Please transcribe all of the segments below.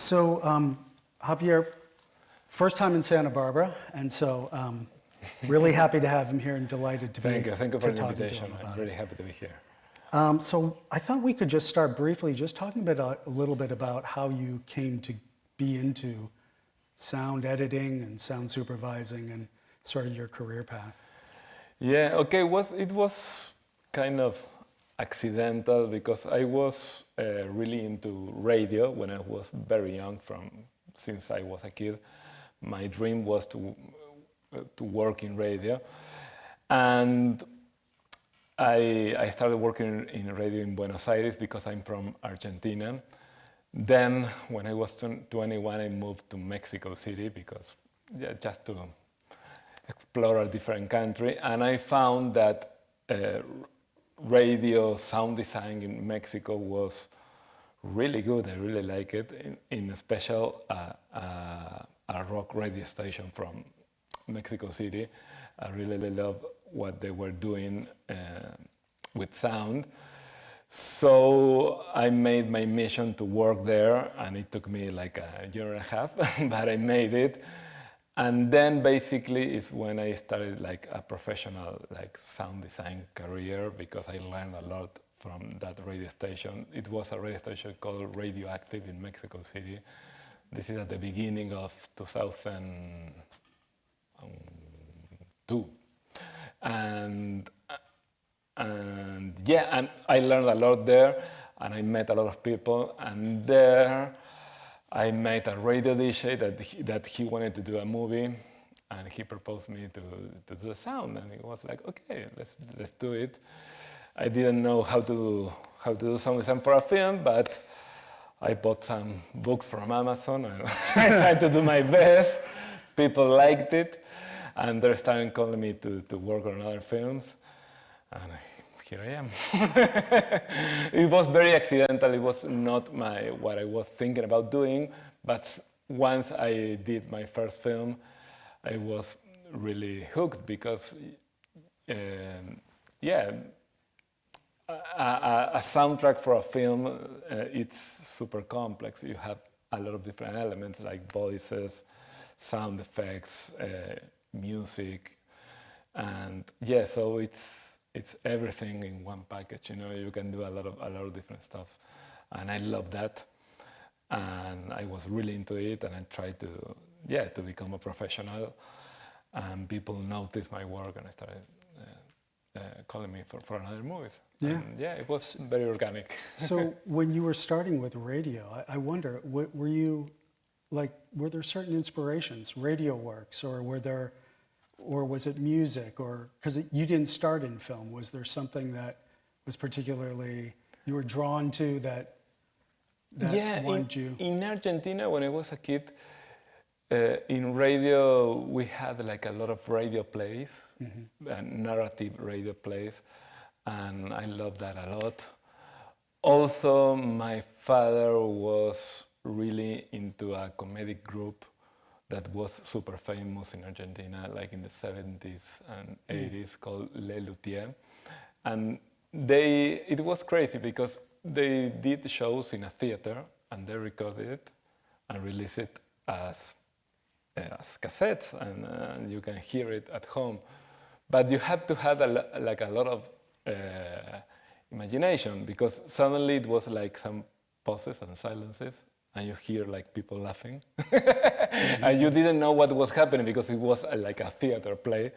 So, Javier, first time in Santa Barbara, and so really happy to have him here and delighted to Thank you for the invitation. I'm really happy to be here. So I thought we could just start briefly, just talking a little bit about how you came to be into sound editing and sound supervising and sort of your career path. Yeah, okay, it was kind of accidental because I was really into radio when I was very young, since I was a kid. My dream was to work in radio. And I started working in radio in Buenos Aires because I'm from Argentina. Then, when I was 21, I moved to Mexico City because just to explore a different country. And I found that radio sound design in Mexico was really good. I really like it. In special, a rock radio station from Mexico City. I really love what they were doing with sound. So I made my mission to work there, and it took me like a year and a half, but I made it. And then basically is when I started like a professional like sound design career, because I learned a lot from that radio station. It was a radio station called Radioactive in Mexico City. This is at the beginning of 2002. And I learned a lot there, and I met a lot of people, and there I met a radio DJ that he wanted to do a movie, and he proposed me to do the sound, and it was like, okay, let's do it. I didn't know how to do sound design for a film, but I bought some books from Amazon, and I tried to do my best. People liked it, and they started calling me to work on other films, and here I am. It was very accidental. It was not what I was thinking about doing, but once I did my first film, I was really hooked because, a soundtrack for a film, it's super complex. You have a lot of different elements like voices, sound effects, music, and so it's everything in one package. You know, you can do a lot of different stuff, and I love that. And I was really into it, and I tried to become a professional. And people noticed my work, and I started calling me for another movies. Yeah. And it was very organic. So when you were starting with radio, I wonder, were there certain inspirations, radio works, or was it music, or because you didn't start in film? Was there something that was particularly you were drawn to that wanted you? In Argentina, when I was a kid, in radio we had like a lot of radio plays, narrative radio plays, and I loved that a lot. Also, my father was really into a comedic group that was super famous in Argentina, like in the 70s and 80s, called Le Luthier. And it was crazy because they did shows in a theater, and they recorded it and released it as cassettes, and you can hear it at home. But you have to have a lot of imagination, because suddenly it was like some pauses and silences, and you hear like people laughing, and you didn't know what was happening because it was like a theater play.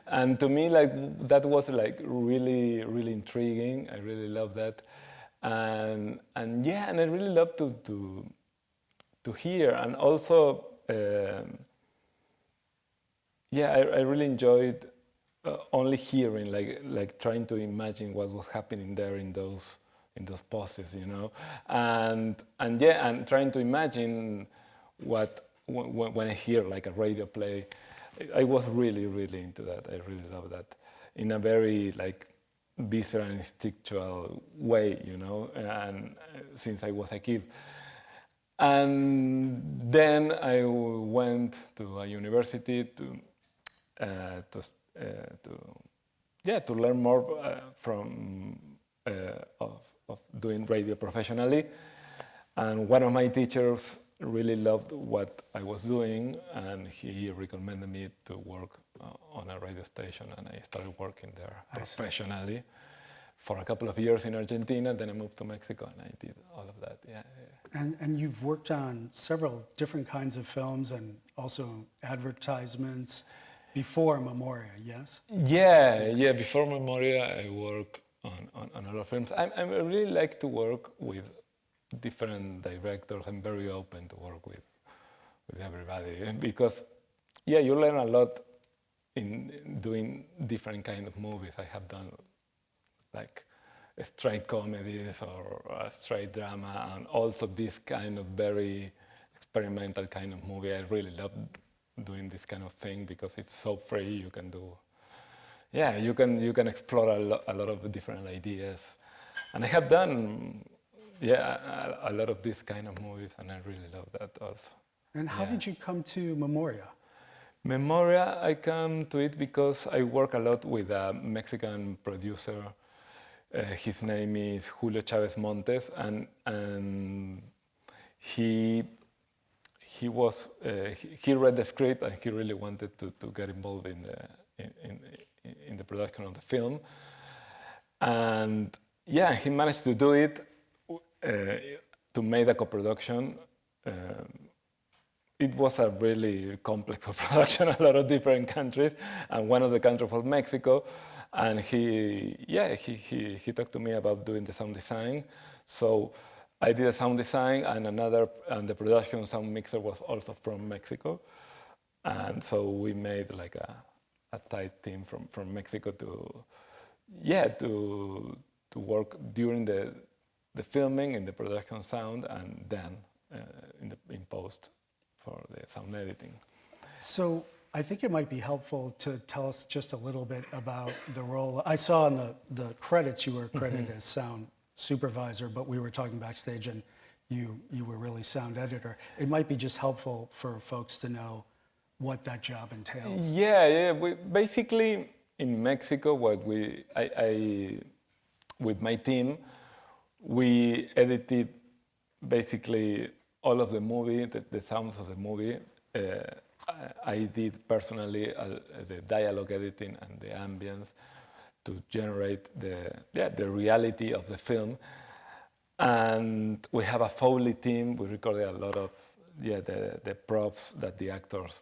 And to me, like that was like really, really intriguing. I really loved that, and I really loved to hear, and also I really enjoyed only hearing, like trying to imagine what was happening there in those pauses, you know, and trying to imagine when I hear like a radio play. I was really, really into that. I really love that in a very like visceral and instinctual way, you know, and since I was a kid. And then I went to a university to learn more of doing radio professionally. And one of my teachers really loved what I was doing, and he recommended me to work on a radio station, and I started working there professionally for a couple of years in Argentina. Then I moved to Mexico, and I did all of that. Yeah. And you've worked on several different kinds of films and also advertisements before Memoria, yes? Yeah. Before Memoria, I worked on a lot of films. I really like to work with different directors. I'm very open to work with everybody because, you learn a lot in doing different kind of movies. I have done like straight comedies or straight drama, and also this kind of very experimental kind of movie. I really love doing this kind of thing because it's so free. You can do, you can explore a lot of different ideas, and I have done, a lot of this kind of movies, and I really love that also. And how did you come to Memoria? Memoria, I come to it because I work a lot with a Mexican producer. His name is Julio Chavez Montes, and he read the script, and he really wanted to get involved in the production of the film. And he managed to do it, to make a co-production. It was a really complex production, a lot of different countries, and one of the countries was Mexico. And he talked to me about doing the sound design. So I did a sound design, and the production sound mixer was also from Mexico. And so we made like a tight team from Mexico to work during the filming, in the production sound, and then in post for the sound editing. So I think it might be helpful to tell us just a little bit about the role. I saw in the credits you were credited as sound supervisor, but we were talking backstage, and you were really sound editor. It might be just helpful for folks to know what that job entails. Yeah. Basically, in Mexico, with my team, we edited basically all of the movie, the sounds of the movie. I did personally the dialogue editing and the ambience to generate the reality of the film. And we have a Foley team. We recorded a lot of the props that the actors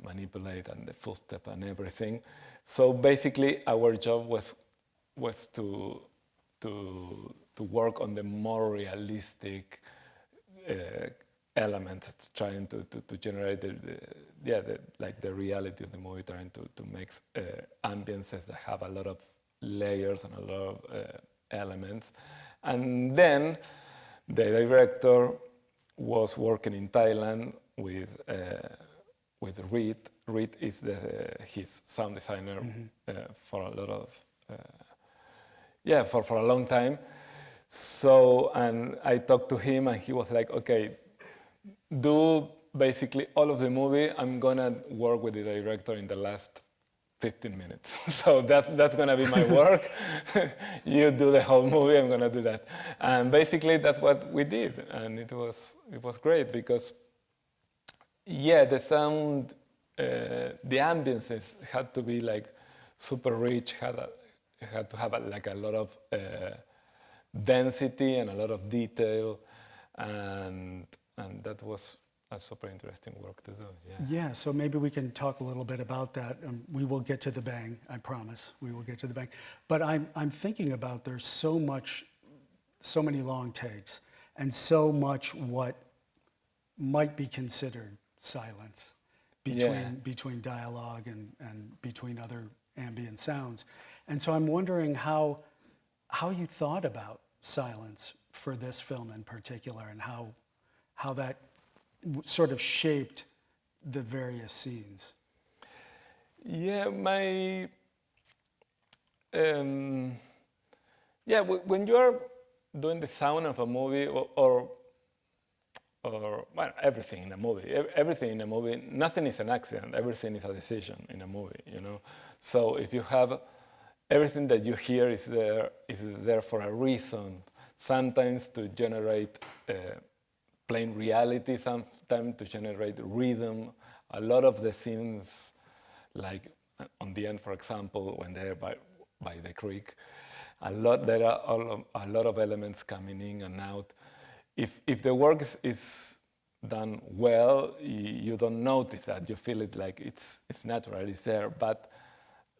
manipulate, and the footstep and everything. So basically, our job was to work on the more realistic elements, trying to generate the reality of the movie, trying to make ambiences that have a lot of layers and a lot of elements. And then the director was working in Thailand with Reed. Reed is his sound designer for a lot of for a long time. So, and I talked to him, and he was like, okay, do basically all of the movie. I'm gonna work with the director in the last 15 minutes. So that's gonna be my work. You do the whole movie, I'm gonna do that. And basically that's what we did. And it was great because the sound, the ambiences had to be like super rich, had to have like a lot of density and a lot of detail, and that was a super interesting work to do. Yeah, so maybe we can talk a little bit about that. We will get to the bang, I promise. We will get to the bang. But I'm thinking about there's so many long takes, and so much what might be considered silence between dialogue and between other ambient sounds. And so I'm wondering how you thought about silence for this film in particular, and how that sort of shaped the various scenes. Yeah, when you are doing the sound of a movie or everything in a movie, nothing is an accident. Everything is a decision in a movie, you know. So if you have everything that you hear is there for a reason. Sometimes to generate plain reality sometimes to generate rhythm. A lot of the scenes, like on the end, for example, when they're by the creek, there are a lot of elements coming in and out. If the work is done well, you don't notice that. You feel it like it's natural, it's there. But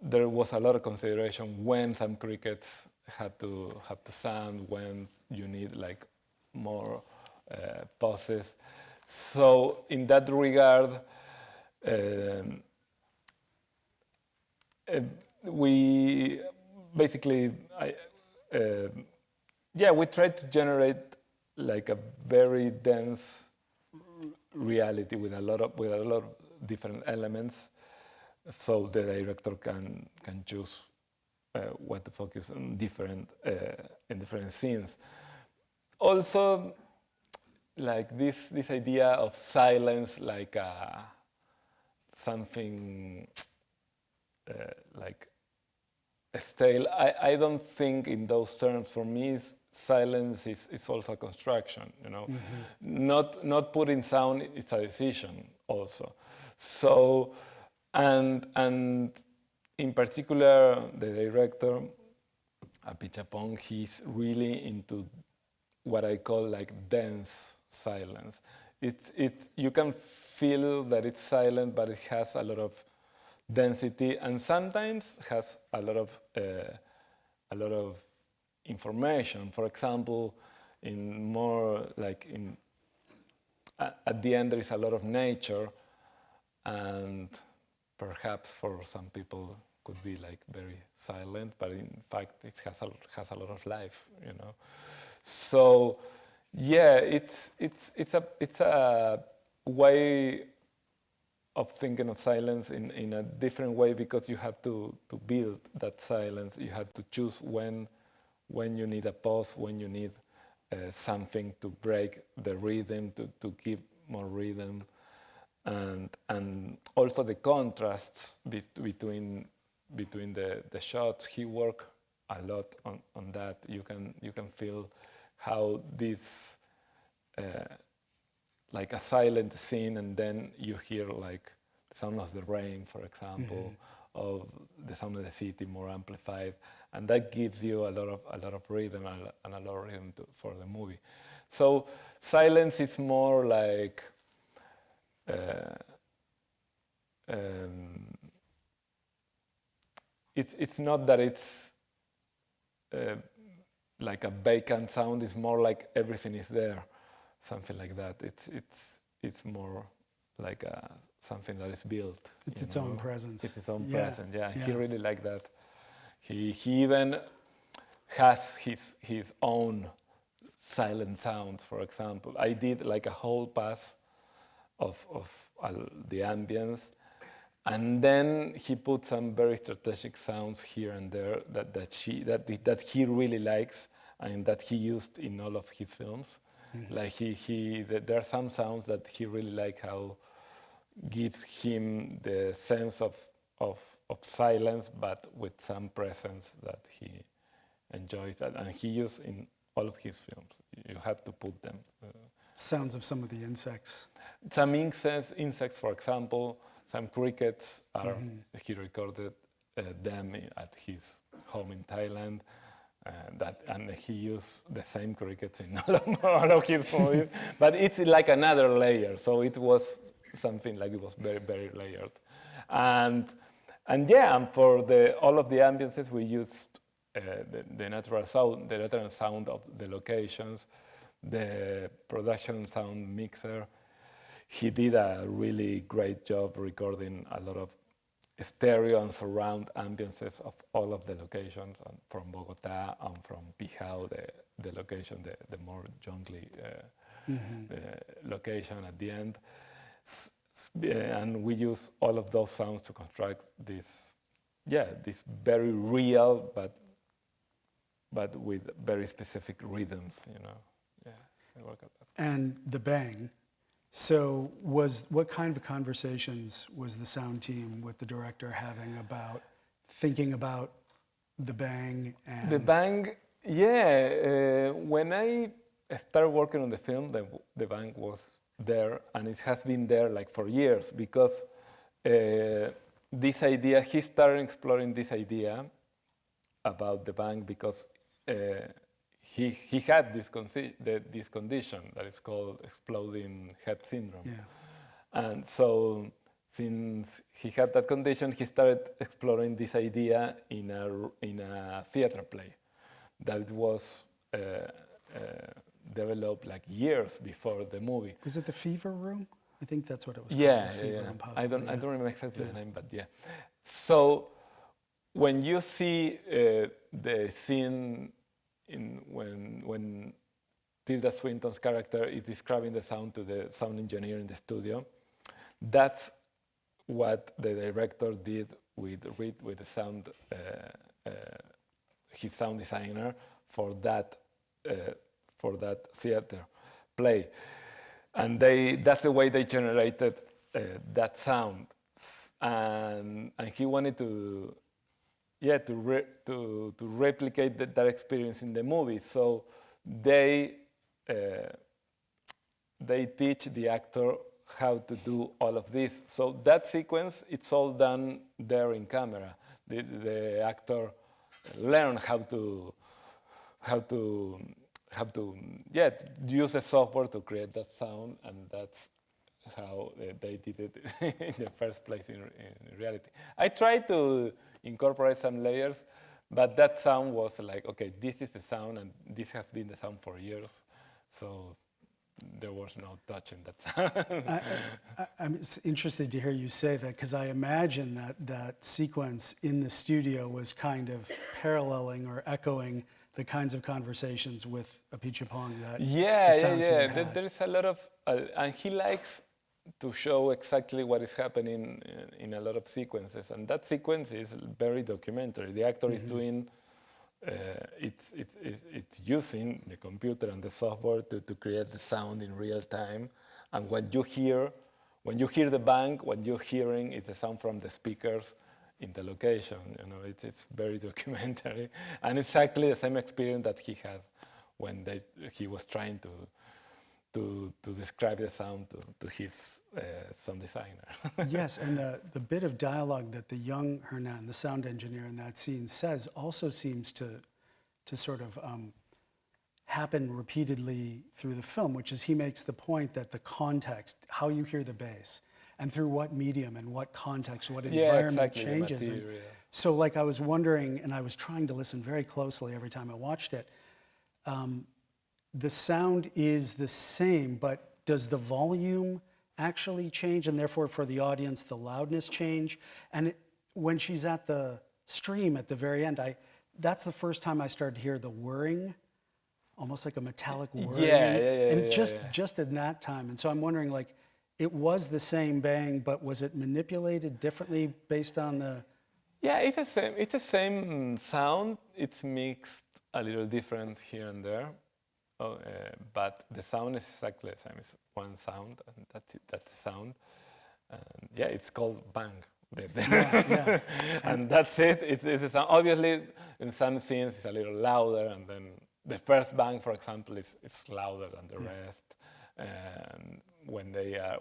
there was a lot of consideration when some crickets had to sound, when you need like more pauses. So in that regard, we basically, we tried to generate like a very dense reality with a lot of different elements, so the director can choose what to focus on in different scenes. Also, like this idea of silence, like something like stale. I don't think in those terms. For me, silence is also a construction. You know, not putting sound is a decision also. So, and in particular, the director, Apichatpong, he's really into what I call like dense silence. You can feel that it's silent, but it has a lot of density, and sometimes has a lot of information. For example, in more like at the end there is a lot of nature, and perhaps for some people could be like very silent, but in fact it has a lot of life, you know. So yeah, it's a way of thinking of silence in a different way, because you have to build that silence. You have to choose when you need a pause, when you need something to break the rhythm, to give more rhythm, and also the contrasts between the shots. He worked a lot on that. You can feel how this like a silent scene, and then you hear like the sound of the rain, for example, or the sound of the city more amplified, and that gives you a lot of rhythm and a lot of rhythm for the movie. So silence is more like it's not that it's like a vacant sound. It's more like everything is there, something like that. It's more like something that is built. It's its own presence. It's its own presence. Yeah, he really liked that. He even has his own silent sounds. For example, I did like a whole pass of the ambience, and then he put some very strategic sounds here and there that he really likes and that he used in all of his films. Like there are some sounds that he really like, how gives him the sense of silence, but with some presence that he enjoys, and he used in all of his films. You have to put them. Sounds of some of the insects. Some insects, for example, some crickets are. He recorded them at his home in Thailand. And he used the same crickets in all of his movies, but it's like another layer. So it was something like it was very, very layered, and for all of the ambiences we used the natural sound of the locations, the production sound mixer. He did a really great job recording a lot of stereo and surround ambiences of all of the locations, from Bogota and from Pijao, the location, the more jungly location at the end. And we use all of those sounds to construct this very real, but with very specific rhythms, you know. Yeah, I work at that. And the bang. So what kind of conversations was the sound team with the director having about thinking about the bang? And the bang, yeah. When I started working on the film, the bank was there, and it has been there like for years because this idea, he started exploring this idea about the bank because he had this condition that is called exploding head syndrome. Yeah. And so since he had that condition, he started exploring this idea in a theater play that was developed like years before the movie. Was it the Fever Room? I think that's what it was Yeah, called. The Fever Room, I possibly, don't yeah. remember exactly the name, but yeah. So when you see the scene when Tilda Swinton's character is describing the sound to the sound engineer in the studio, that's what the director did with the sound, his sound designer for that theater play, and that's the way they generated that sound, and he wanted to replicate that experience in the movie. So they teach the actor how to do all of this. So that sequence, it's all done there in camera. The actor learn how to use the software to create that sound, and that's how they did it in the first place in reality. I tried to incorporate some layers, but that sound was like, okay, this is the sound, and this has been the sound for years. So there was no touching that sound. I'm interested to hear you say that because I imagine that sequence in the studio was kind of paralleling or echoing the kinds of conversations with Apichatpong that the sound team had. There is a lot of, and he likes to show exactly what is happening in a lot of sequences, and that sequence is very documentary. The actor is doing, it's using the computer and the software to create the sound in real time, and when you hear the bang, what you're hearing is the sound from the speakers in the location. You know, it's very documentary, and exactly the same experience that he had when he was trying to describe the sound to his sound designer. Yes, and the bit of dialogue that the young Hernan, the sound engineer in that scene, says also seems to sort of happen repeatedly through the film, which is he makes the point that the context, how you hear the bass, and through what medium and what context, what environment changes. And so like I was wondering, and I was trying to listen very closely every time I watched it, the sound is the same, but does the volume actually change, and therefore for the audience the loudness change? And when she's at the stream at the very end, that's the first time I started to hear the whirring, almost like a metallic whirring. And just in that time. And so I'm wondering, like, it was the same bang, but was it manipulated differently based on the... Yeah, it's the same sound. It's mixed a little different here and there. But the sound is exactly the same. It's one sound, and that's it. That's the sound. Yeah, it's called bang. And that's it. It's a sound. Obviously, in some scenes, it's a little louder, and then the first bang, for example, is louder than the rest. And when they are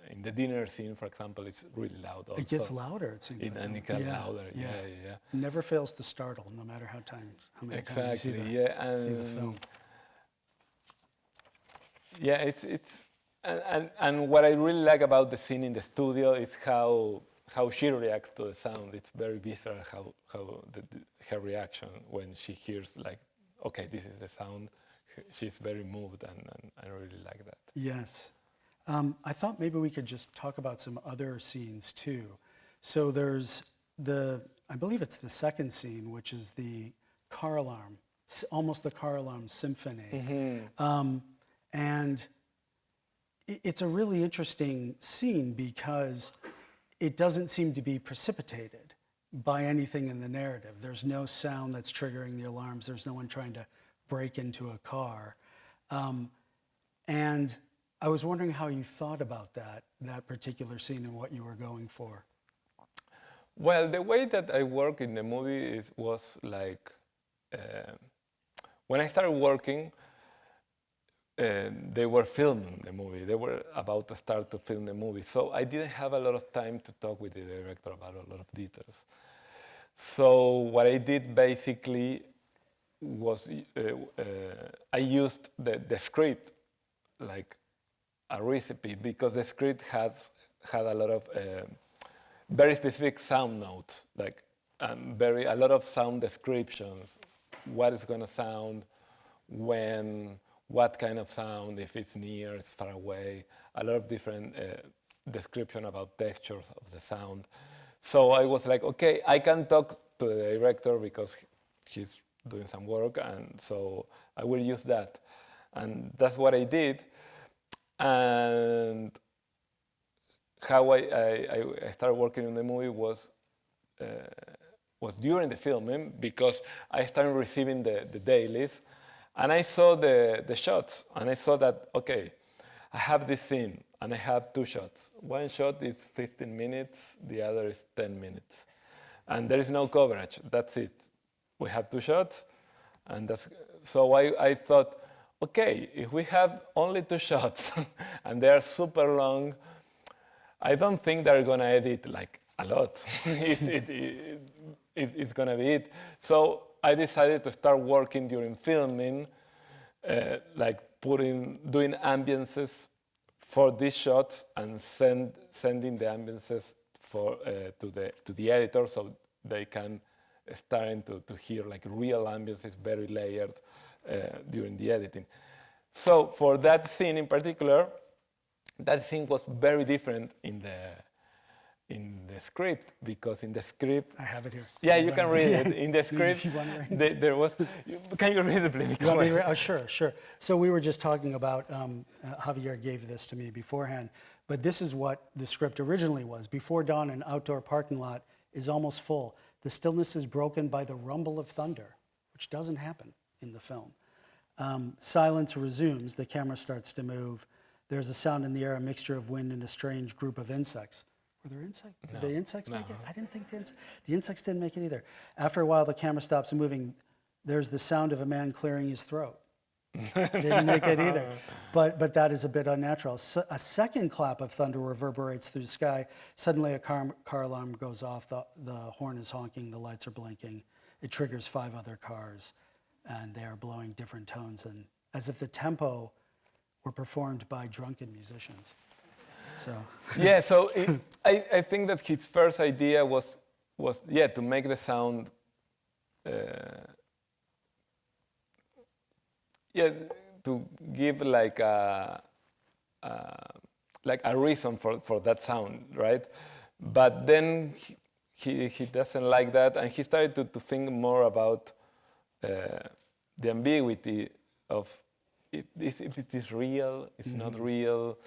in the dinner scene, for example, it's really loud also. It gets louder, it seems. And it gets louder, yeah. Never fails to startle, no matter how many times you see the film. Yeah, it's and what I really like about the scene in the studio is how she reacts to the sound. It's very visceral her reaction when she hears, like, okay, this is the sound. She's very moved, and I really like that. Yes. I thought maybe we could just talk about some other scenes too. So there's I believe it's the second scene, which is the car alarm, almost the car alarm symphony. And it's a really interesting scene because it doesn't seem to be precipitated by anything in the narrative. There's no sound that's triggering the alarms. There's no one trying to break into a car. And I was wondering how you thought about that particular scene and what you were going for. Well, the way that I work in the movie was like, when I started working, they were filming the movie. They were about to start to film the movie. So I didn't have a lot of time to talk with the director about a lot of details. So what I did basically was I used the script like a recipe, because the script had a lot of very specific sound notes, like a lot of sound descriptions, what it's going to sound, when, what kind of sound, if it's near, it's far away, a lot of different description about textures of the sound. So I was like, okay, I can talk to the director because he's doing some work, and so I will use that. And that's what I did. And how I started working on the movie was during the filming, because I started receiving the dailies, and I saw the shots, and I saw that, okay, I have this scene, and I have two shots. One shot is 15 minutes, the other is 10 minutes. And there is no coverage, that's it. We have two shots, and so I thought, okay, if we have only two shots, and they are super long, I don't think they're gonna edit like a lot. It's gonna be it. So I decided to start working during filming, like doing ambiences for these shots and sending the ambiences to the editor, so they can starting to hear like real ambiences, very layered during the editing. So for that scene in particular, that scene was very different in the script, because in the script, I have it here. yeah, you can read it. In the script, there was. Can you read it, please? Oh, sure. So we were just talking about, Javier gave this to me beforehand, but this is what the script originally was. Before dawn, an outdoor parking lot is almost full. The stillness is broken by the rumble of thunder, which doesn't happen in the film. Silence resumes. The camera starts to move. There's a sound in the air, a mixture of wind and a strange group of insects. Were there insects? Did the insects make it? I didn't think the insects didn't make it either. After a while, the camera stops moving. There's the sound of a man clearing his throat. Didn't make it either. But that is a bit unnatural. A second clap of thunder reverberates through the sky. Suddenly, a car alarm goes off. The horn is honking. The lights are blinking. It triggers 5 other cars, and they are blowing different tones, and as if the tempo were performed by drunken musicians. So yeah, so I think that his first idea was to make the sound, to give like a reason for that sound, right? But then he doesn't like that, and he started to think more about the ambiguity of if it is real, it's not real.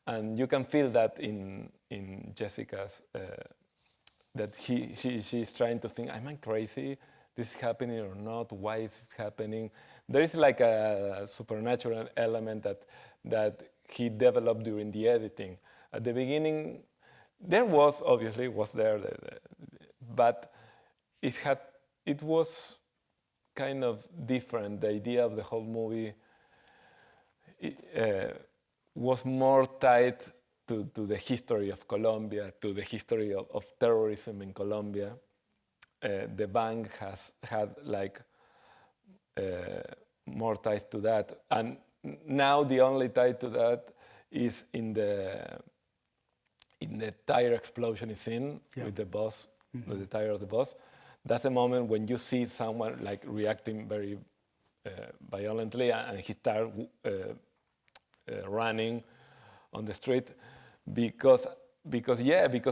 And you can feel that in Jessica's, that she's trying to think, am I crazy? This is happening or not? Why is it happening? There is like a supernatural element that he developed during the editing. At the beginning, there was there, but it was kind of different. The idea of the whole movie was more tied to the history of Colombia, to the history of terrorism in Colombia. The bank has had like more ties to that, and now the only tie to that is in the tire explosion scene with the boss, with the tire of the boss. That's the moment when you see someone like reacting very violently, and he starts running on the street because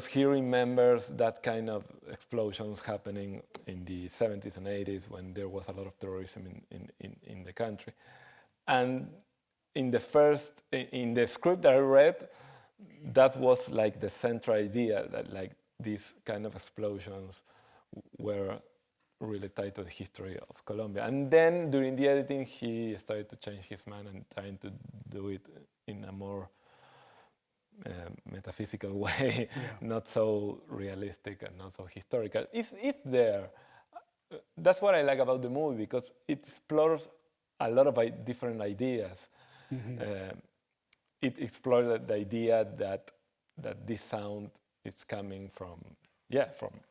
he remembers that kind of explosions happening in the 70s and 80s when there was a lot of terrorism in the country. And in the script that I read, that was like the central idea, that like these kind of explosions were really tied to the history of Colombia. And then during the editing, he started to change his mind and trying to do it in a more metaphysical way, not so realistic and not so historical. It's there. That's what I like about the movie, because it explores a lot of different ideas. It explored the idea that this sound is coming from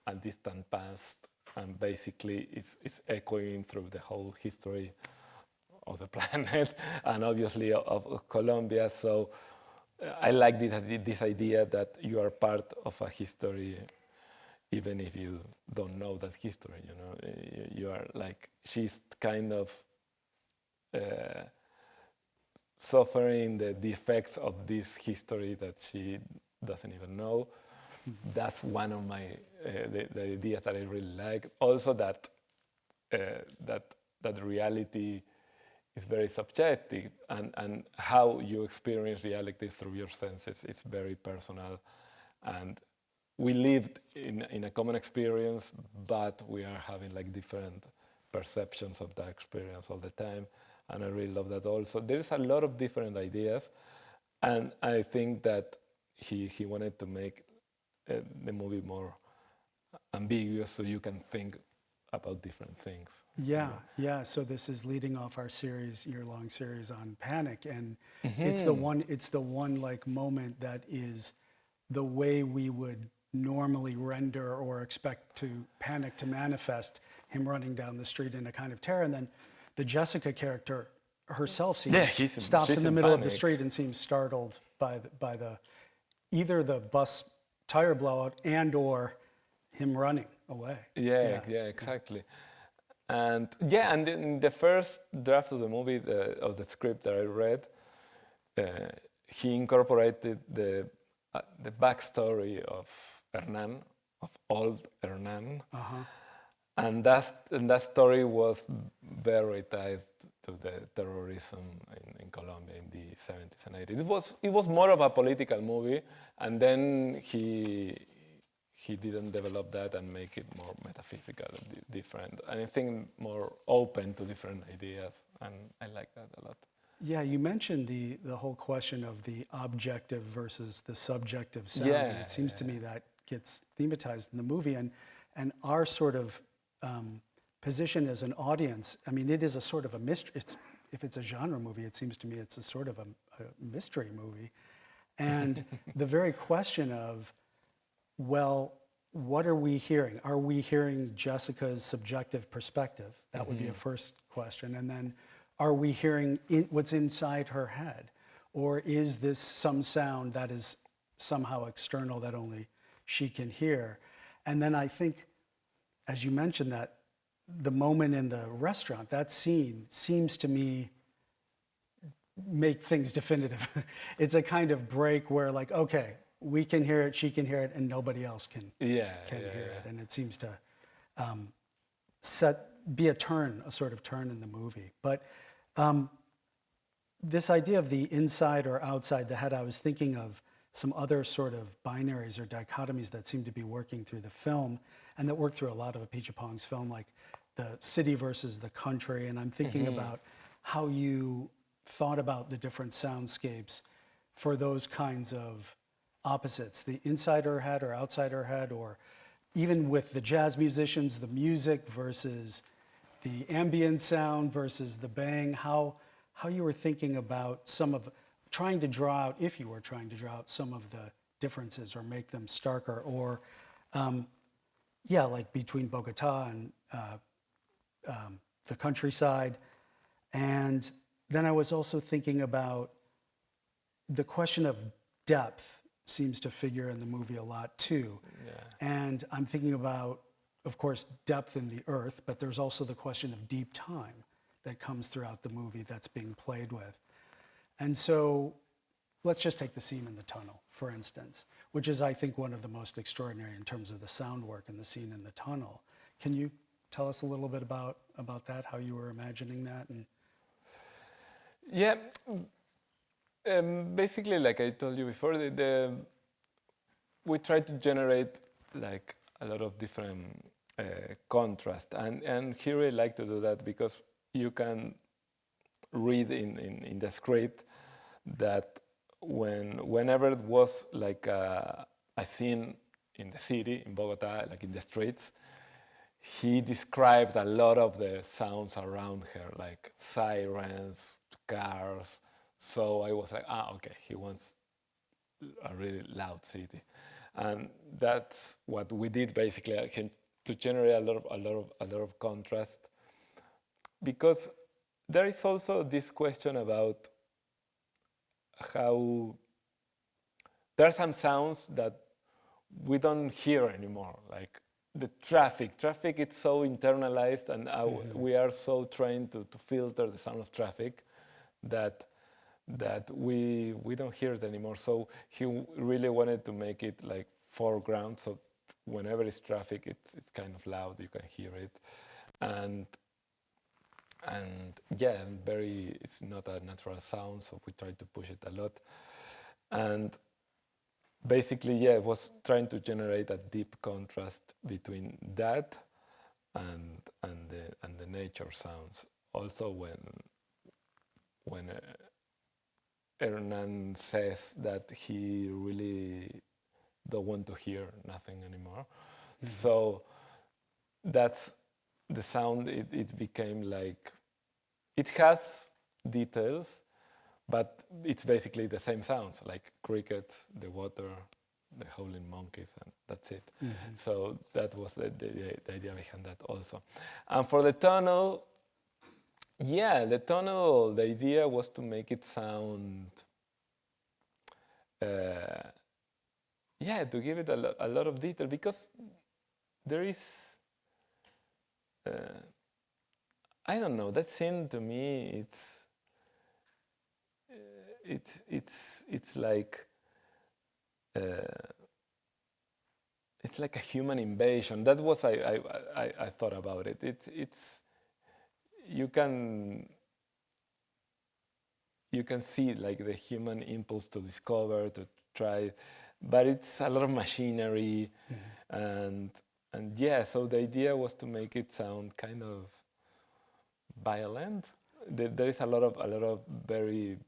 a distant past, and basically it's echoing through the whole history of the planet and obviously of Colombia. So I like this idea that you are part of a history, even if you don't know that history. You know, you are like, she's kind of suffering the effects of this history that she doesn't even know. That's one of my the ideas that I really like. Also that that reality is very subjective, and how you experience reality through your senses is very personal. And we lived in a common experience, but we are having like different perceptions of that experience all the time. And I really love that also. There's a lot of different ideas, and I think that he wanted to make the movie more ambiguous, so you can think about different things. Yeah, yeah. So this is leading off our series, year-long series on panic, and it's the one like moment that is the way we would normally render or expect to panic to manifest, him running down the street in a kind of terror, and then the Jessica character herself stops in the middle of the street and seems startled by the either the bus tire blowout and or him running away. Yeah, exactly. And and in the first draft of the movie, of the script that I read, he incorporated the backstory of Hernan, of old Hernan, and that story was very tied to the terrorism in Colombia in the 70s and 80s. It was more of a political movie, and then he didn't develop that and make it more metaphysical, different, and I think more open to different ideas, and I like that a lot. Yeah, you mentioned the whole question of the objective versus the subjective sound. Yeah, and it seems to me that gets thematized in the movie, and our sort of position as an audience. I mean, it is a sort of a mystery. If it's a genre movie, it seems to me it's a sort of a mystery movie, and the very question of, well, what are we hearing? Are we hearing Jessica's subjective perspective? That would be a first question. And then, are we hearing what's inside her head? Or is this some sound that is somehow external that only she can hear? And then I think, as you mentioned, that the moment in the restaurant, that scene seems to me make things definitive. It's a kind of break where, like, okay, we can hear it, she can hear it, and nobody else can hear it. And it seems to be a sort of turn in the movie. But this idea of the inside or outside the head, I was thinking of some other sort of binaries or dichotomies that seem to be working through the film, and that work through a lot of Apichatpong's film, like the city versus the country. And I'm thinking about how you thought about the different soundscapes for those kinds of opposites, the inside her head or outside her head, or even with the jazz musicians, the music versus the ambient sound versus the bang, how you were thinking about some of, trying to draw out, if you were trying to draw out some of the differences or make them starker, or like between Bogota and the countryside. And then I was also thinking about the question of depth seems to figure in the movie a lot too. And I'm thinking about, of course, depth in the earth, but there's also the question of deep time that comes throughout the movie that's being played with. And so let's just take the scene in the tunnel, for instance, which is, I think, one of the most extraordinary in terms of the sound work in the scene in the tunnel. Can you tell us a little bit about that, how you were imagining that? Basically, like I told you before, we try to generate like a lot of different contrast, and he really liked to do that, because you can read in the script that whenever it was like a scene in the city, in Bogota, like in the streets, he described a lot of the sounds around her, like sirens, cars. So I was like, okay, he wants a really loud city, and that's what we did basically to generate a lot of contrast, because there is also this question about how there are some sounds that we don't hear anymore, like the traffic. Traffic is so internalized, and we are so trained to filter the sound of traffic that we don't hear it anymore. So he really wanted to make it like foreground, so whenever it's traffic, it's kind of loud, you can hear it, and yeah, it's not a natural sound, so we try to push it a lot, and basically, yeah, it was trying to generate a deep contrast between that and the nature sounds. Also, when Hernan says that he really don't want to hear nothing anymore, so that's the sound. It became like it has details, but it's basically the same sounds, like crickets, the water, the howling monkeys, and that's it. So that was the idea behind that also. And for the tunnel, the idea was to make it sound, to give it a lot of detail, because there is, I don't know, that scene to me, it's like a human invasion. That was I thought about it. It's you can see like the human impulse to discover, to try, but it's a lot of machinery, and yeah. So the idea was to make it sound kind of violent. There is a lot of very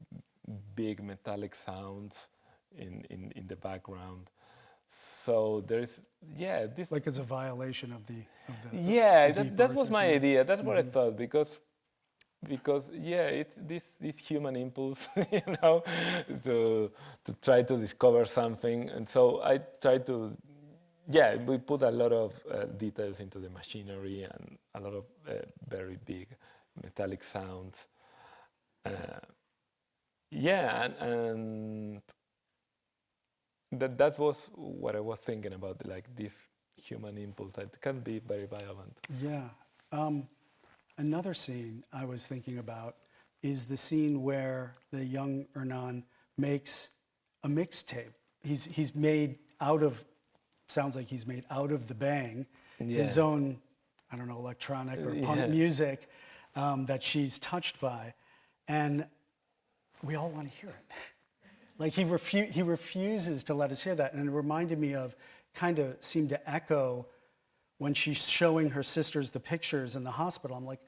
big metallic sounds in the background. So there's this, like it's a violation of the that was my idea. That's what I thought, because it's this human impulse, to try to discover something, and so I tried to we put a lot of details into the machinery and a lot of very big metallic sounds. And that was what I was thinking about, like this human impulse that can be very violent. Yeah. Another scene I was thinking about is the scene where the young Hernan makes a mixtape. He's made out of, sounds like he's made out of the bang, his own, I don't know, electronic or punk music that she's touched by. And we all want to hear it. Like he refuses to let us hear that. And it reminded me of, kind of seemed to echo when she's showing her sisters the pictures in the hospital. I'm like,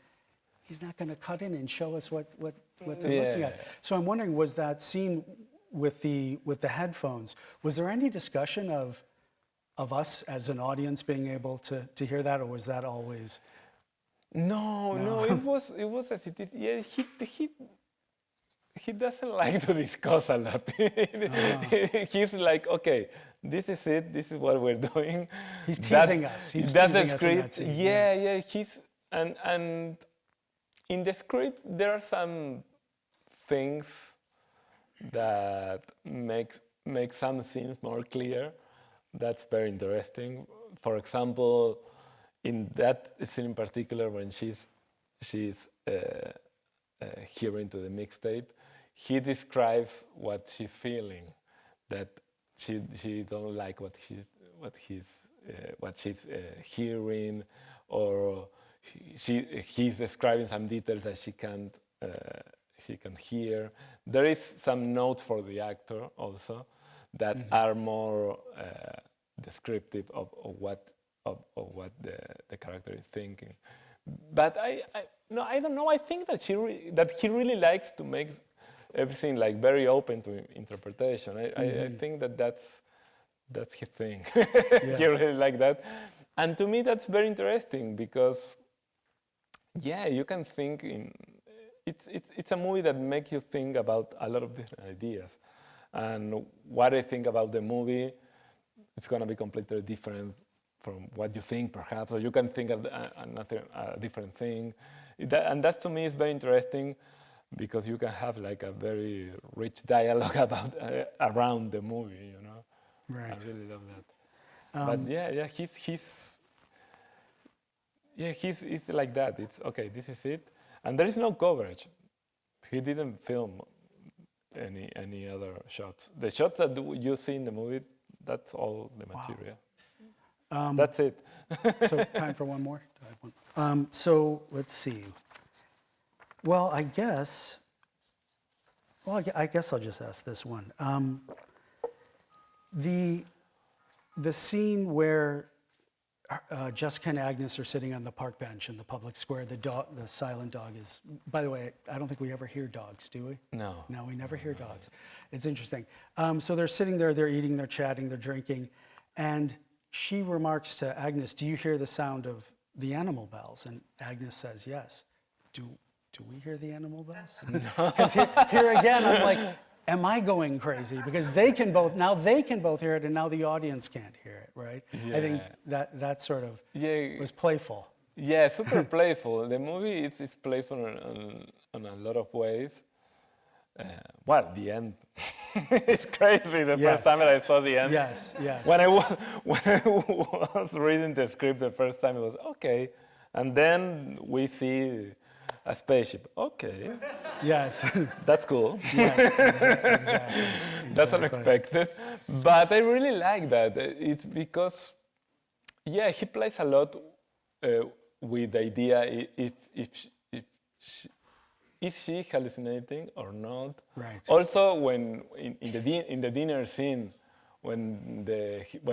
he's not going to cut in and show us what they're looking at. So I'm wondering, was that scene with the headphones, was there any discussion of us as an audience being able to hear that, or was that always? No, it was as it is. Yeah, he doesn't like to discuss a lot. He's like, okay, this is it. This is what we're doing. He's teasing us. He's that's teasing the us script. in that scene. Yeah. He's and in the script there are some things that make some scenes more clear. That's very interesting. For example, in that scene in particular, when she's hearing to the mixtape, he describes what she's feeling, that she don't like what she's hearing, or he's describing some details that she can hear. There is some notes for the actor also that are more descriptive of what the character is thinking. But I don't know. I think that he really likes to make everything like very open to interpretation. I think that's his thing. Yes. He really like that, And to me, that's very interesting because, yeah, you can think in. It's a movie that makes you think about a lot of different ideas, and what I think about the movie, it's gonna be completely different from what you think, perhaps, or you can think of a different thing, and that to me is very interesting because you can have like a very rich dialogue about around the movie, you know. Right. I really love that. But yeah, he's like that. It's okay. This is it, and there is no coverage. He didn't film any other shots. The shots that you see in the movie, that's all the material. That's it. So time for one more? Do I have one? So let's see. Well, I guess I'll just ask this one. The scene where Jessica and Agnes are sitting on the park bench in the public square, the silent dog is, by the way, I don't think we ever hear dogs, do we? No. No, we never hear dogs. It's interesting. So they're sitting there, they're eating, they're chatting, they're drinking, and she remarks to Agnes, do you hear the sound of the animal bells? And Agnes says, yes. Do we hear the animal bells? Because here again, I'm like, am I going crazy? Because they can both hear it, and now the audience can't hear it, right? Yeah. I think that sort of was playful. Yeah, super playful. The movie is playful on a lot of ways. Well, the end. It's crazy. The first time that I saw the end. Yes. When I was reading the script the first time, it was okay. And then we see a spaceship. Okay. Yes. That's cool. Yes, exactly. That's unexpected. But I really like that. It's because, yeah, he plays a lot with the idea is she hallucinating or not? Right. Also, when in the dinner scene, when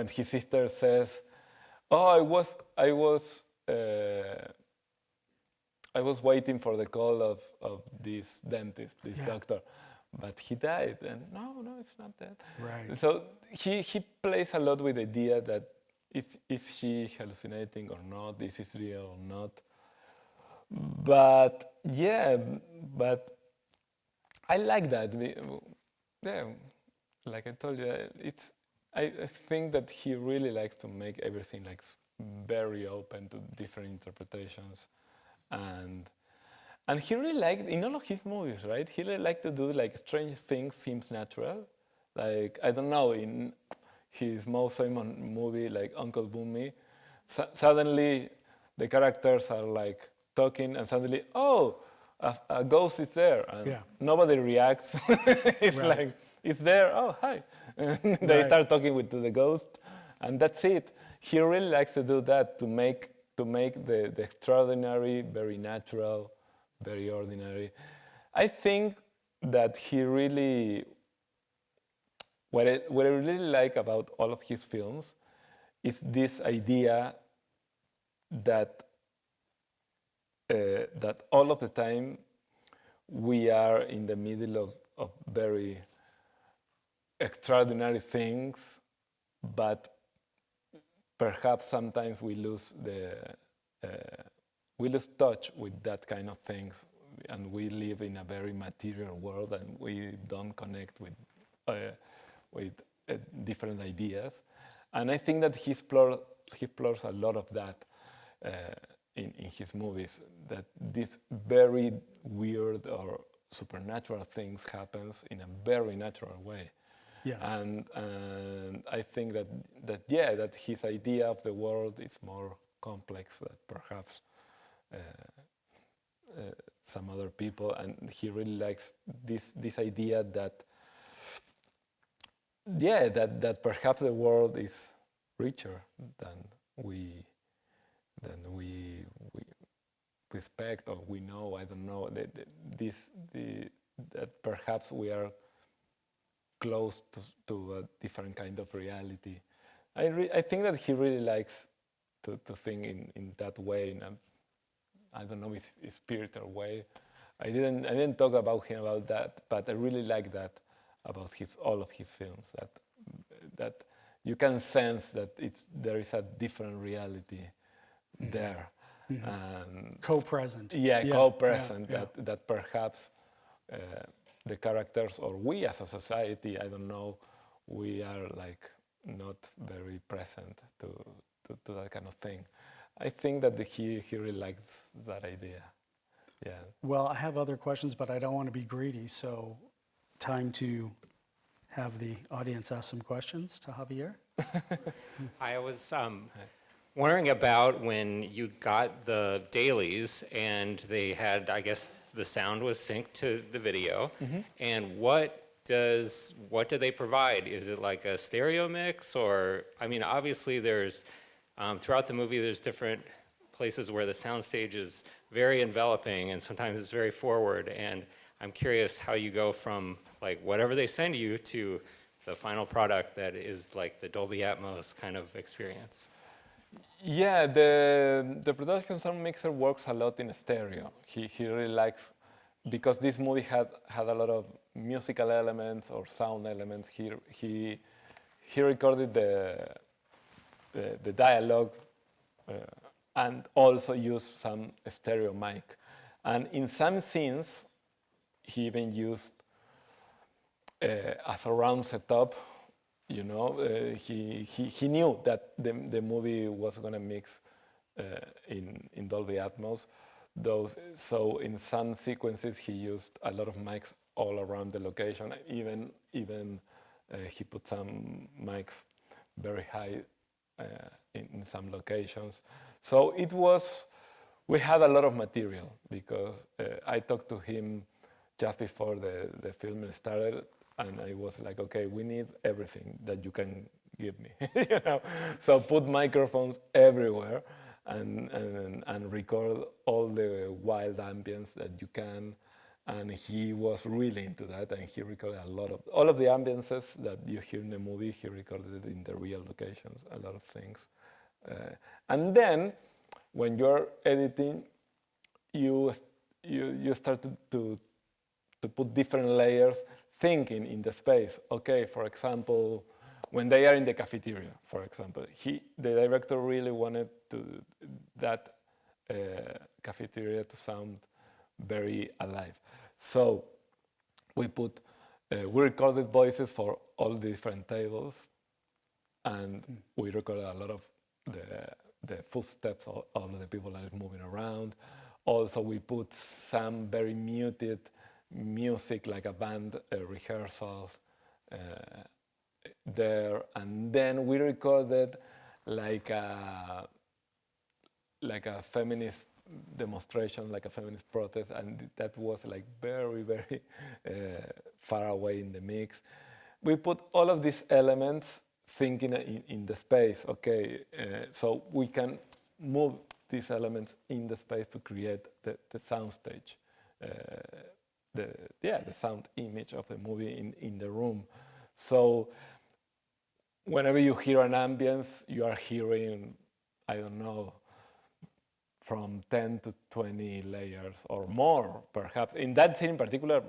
his sister says, "Oh, I was waiting for the call of this dentist, this doctor, but he died." And no, it's not that. Right. So he plays a lot with the idea that is she hallucinating or not? Is this real or not? But yeah, but I like that. Yeah, like I told you, I think that he really likes to make everything like very open to different interpretations, and he really liked in all of his movies, right? He really liked to do like strange things seems natural, like I don't know, in his most famous movie like Uncle Boonmee, suddenly the characters are like talking, and suddenly, oh, a ghost is there, and nobody reacts. It's like, it's there, oh, hi. And they start talking to the ghost, and that's it. He really likes to do that, to make the extraordinary very natural, very ordinary. I think that he really, what I really like about all of his films is this idea that that all of the time we are in the middle of very extraordinary things, but perhaps sometimes we lose touch with that kind of things, and we live in a very material world, and we don't connect with different ideas. And I think that he explores a lot of that in his movies, that this very weird or supernatural things happens in a very natural way. Yes. And I think that his idea of the world is more complex than perhaps some other people, and he really likes this idea that that perhaps the world is richer than we respect or we know. I don't know that perhaps we are close to a different kind of reality. I think that he really likes to think in that way, in a, I don't know, his spiritual way. I didn't talk about him about that, but I really like that about all of his films. That you can sense that there is a different reality there. And Co-present. co-present, yeah. that perhaps the characters, or we as a society, I don't know, we are like not very present to that kind of thing. I think that he really likes that idea. Yeah. Well, I have other questions, but I don't want to be greedy, so time to have the audience ask some questions to Javier. I was wondering about when you got the dailies and they had, I guess, the sound was synced to the video, and what do they provide? Is it like a stereo mix, or, I mean, obviously there's, throughout the movie there's different places where the soundstage is very enveloping and sometimes it's very forward, and I'm curious how you go from like whatever they send you to the final product that is like the Dolby Atmos kind of experience. Yeah, the production sound mixer works a lot in stereo. He really likes, because this movie had a lot of musical elements or sound elements. He recorded the dialogue and also used some stereo mic. And in some scenes, he even used a surround setup. You know, he knew that the movie was going to mix in Dolby Atmos. So in some sequences, he used a lot of mics all around the location. Even he put some mics very high in some locations. So we had a lot of material, because I talked to him just before the film started, and I was like, okay, we need everything that you can give me. You know? So put microphones everywhere and record all the wild ambience that you can. And he was really into that, and he recorded all of the ambiences that you hear in the movie. He recorded it in the real locations, a lot of things. And then, when you're editing, you start to put different layers, thinking in the space. Okay, for example, when they are in the cafeteria, for example, the director really wanted that cafeteria to sound very alive. So we recorded voices for all the different tables, and we recorded a lot of the footsteps of all the people that are moving around. Also, we put some very muted music, like a band rehearsal there, and then we recorded like a feminist demonstration, like a feminist protest, and that was like very, very far away in the mix. We put all of these elements thinking in the space. Okay, so we can move these elements in the space to create the sound stage. The sound image of the movie in the room. So whenever you hear an ambience, you are hearing, I don't know, from 10 to 20 layers or more, perhaps. In that scene in particular,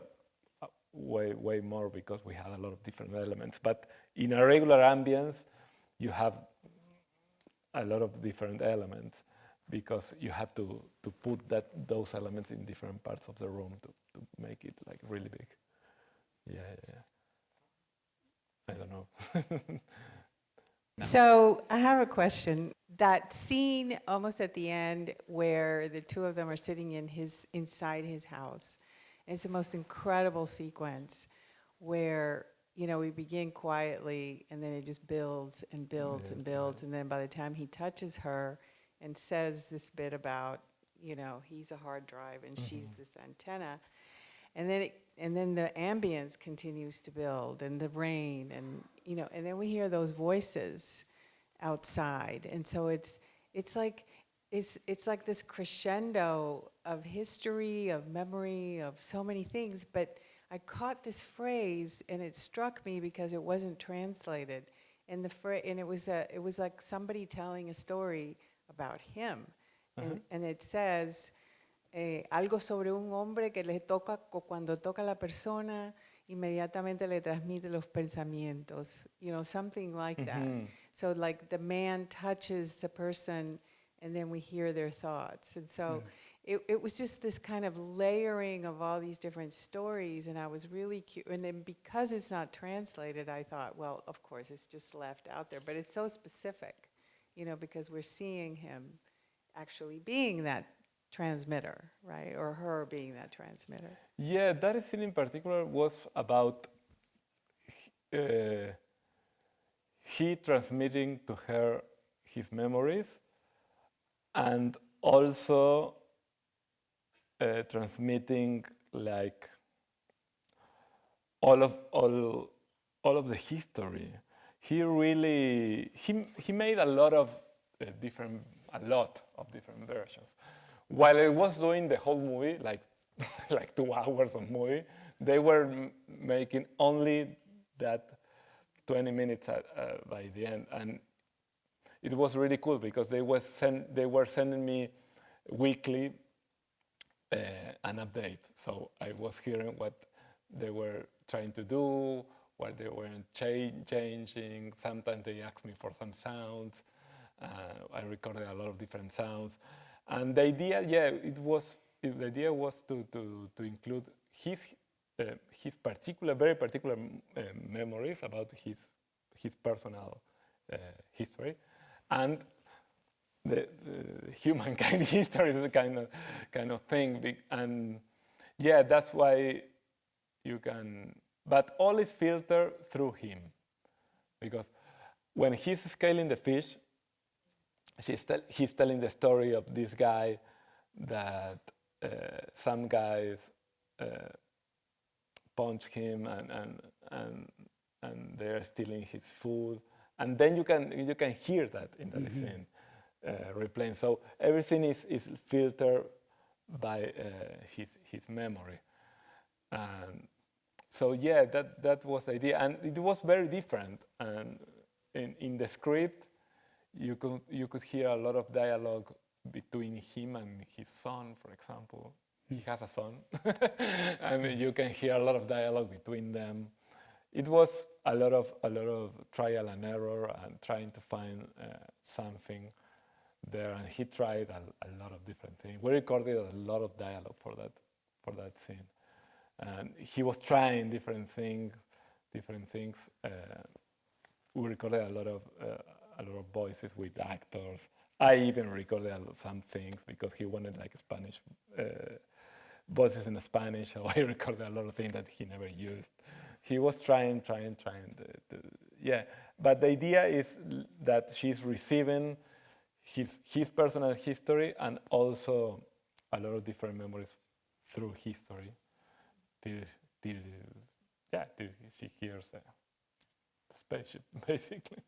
way more, because we had a lot of different elements. But in a regular ambience, you have a lot of different elements, because you have to put those elements in different parts of the room to make it like really big. Yeah. I don't know. So I have a question. That scene almost at the end where the two of them are sitting inside his house, it's the most incredible sequence where, you know, we begin quietly and then it just builds and builds and builds, and then by the time he touches her and says this bit about, you know, he's a hard drive and she's this antenna, and then the ambience continues to build, and the rain, and you know, and then we hear those voices outside, and so it's like this crescendo of history, of memory, of so many things. But I caught this phrase, and it struck me because it wasn't translated, and it was like somebody telling a story about him, and it says algo sobre un hombre que le toca cuando toca la persona inmediatamente le transmite los pensamientos, something like that. So like the man touches the person and then we hear their thoughts. And so it was just this kind of layering of all these different stories, and I was really curious. And then because it's not translated, I thought, well, of course, it's just left out there. But it's so specific, because we're seeing him actually being that transmitter, right? Or her being that transmitter. Yeah, that scene in particular was about he transmitting to her his memories, and also transmitting like all of the history. He really he made a lot of different versions. While I was doing the whole movie, like 2 hours of movie, they were making only that 20 minutes by the end, and it was really cool because they were sending me weekly an update. So I was hearing what they were trying to do, what they were changing. Sometimes they asked me for some sounds. I recorded a lot of different sounds, and the idea, the idea was to include his very particular memories about his personal history, and the humankind history is a kind of thing, and yeah, that's why you can. But all is filtered through him, because when he's scaling the fish, he's telling the story of this guy that some guys punch him and they're stealing his food, and then you can hear that in the scene replaying. So everything is filtered by his memory. So yeah, that was the idea, and it was very different. And in the script, you could hear a lot of dialogue between him and his son, for example. He has a son, and you can hear a lot of dialogue between them. It was a lot of trial and error and trying to find something there, and he tried a lot of different things. We recorded a lot of dialogue for that scene, and he was trying different things. We recorded a lot of voices with actors. I even recorded some things because he wanted like Spanish voices in Spanish, so I recorded a lot of things that he never used. He was trying to yeah. But the idea is that she's receiving his personal history and also a lot of different memories through history. Till she hears the spaceship, basically.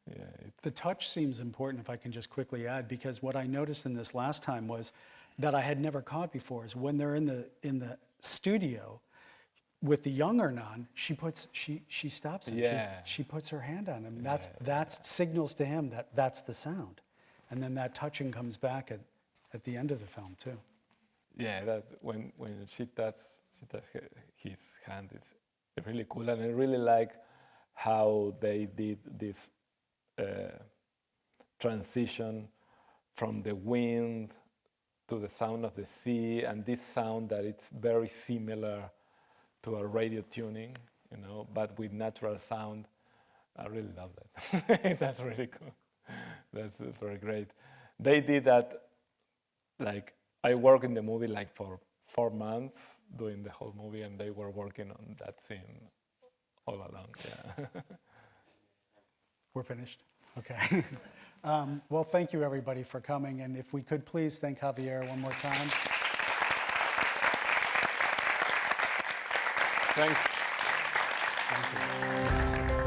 Yeah, the touch seems important, if I can just quickly add, because what I noticed in this last time was that I had never caught before is when they're in the studio with the younger nun, she stops him. Yeah. She puts her hand on him. That signals to him that that's the sound, and then that touching comes back at the end of the film too. Yeah, that when she touches his hand, it's really cool, and I really like how they did this transition from the wind to the sound of the sea, and this sound that it's very similar to a radio tuning, but with natural sound. I really love that. That's really cool. That's very great. They did that, like, I worked in the movie like for 4 months doing the whole movie, and they were working on that scene all along, yeah. We're finished? Okay. Well, thank you everybody for coming, and if we could please thank Javier one more time. Thanks. Thank you.